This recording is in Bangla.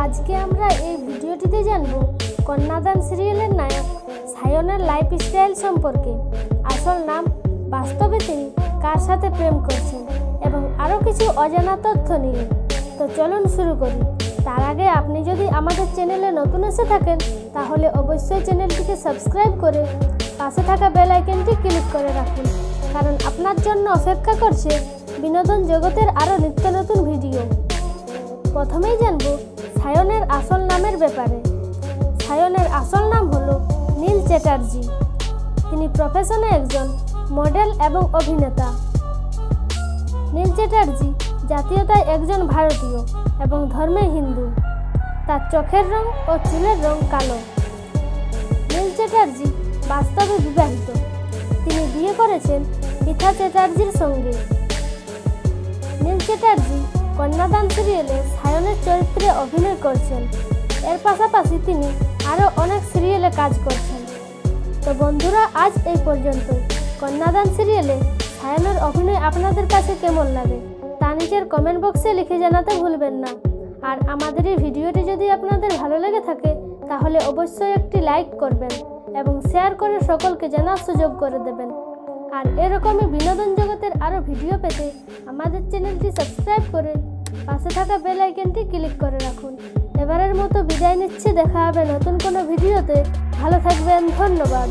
আজকে আমরা এই ভিডিওটিতে জানব কন্যাদান সিরিয়ালের নায়ক সায়নের লাইফস্টাইল সম্পর্কে। আসল নাম, বাস্তবে তিনি কার সাথে প্রেম করছেন এবং আরও কিছু অজানা তথ্য নিয়ে। তো চলুন শুরু করি। তার আগে আপনি যদি আমাদের চ্যানেলে নতুন এসে থাকেন তাহলে অবশ্যই চ্যানেলটিকে সাবস্ক্রাইব করে পাশে থাকা বেল আইকনটি ক্লিক করে রাখুন, কারণ আপনার জন্য অপেক্ষা করছে বিনোদন জগতের আরও নিত্য নতুন ভিডিও। প্রথমেই জানব সায়নের আসল নামের ব্যাপারে। সায়নের আসল নাম হলো নীল চ্যাটার্জি। তিনি প্রফেশনে একজন মডেল এবং অভিনেতা। নীল চ্যাটার্জি জাতীয়তায় একজন ভারতীয় এবং ধর্মে হিন্দু। তার চোখের রং ও চুলের রং কালো। নীল চ্যাটার্জি বাস্তবে বিবাহিত। তিনি বিয়ে করেছেন মিথা চ্যাটার্জির সঙ্গে। নীল চ্যাটার্জি কন্যাদান সিরিয়ালে সায়নের চরিত্রে অভিনয় করছেন। এর পাশাপাশি তিনি আরও অনেক সিরিয়ালে কাজ করছেন। তো বন্ধুরা, আজ এই পর্যন্ত। কন্যাদান সিরিয়ালে সায়নের অভিনয় আপনাদের কাছে কেমন লাগে তা নিচের কমেন্ট বক্সে লিখে জানাতে ভুলবেন না। আর আমাদের এই ভিডিওটি যদি আপনাদের ভালো লেগে থাকে তাহলে অবশ্যই একটি লাইক করবেন এবং শেয়ার করে সকলকে জানার সুযোগ করে দেবেন। আর এরকমই বিনোদন জগতের আরও ভিডিও পেতে আমাদের চ্যানেলটি সাবস্ক্রাইব করে পাশে থাকা বেল আইকনটি ক্লিক করে রাখুন। এবারের মতো বিদায় নিচ্ছি। দেখা হবে নতুন কোনো ভিডিওতে। ভালো থাকবেন। ধন্যবাদ।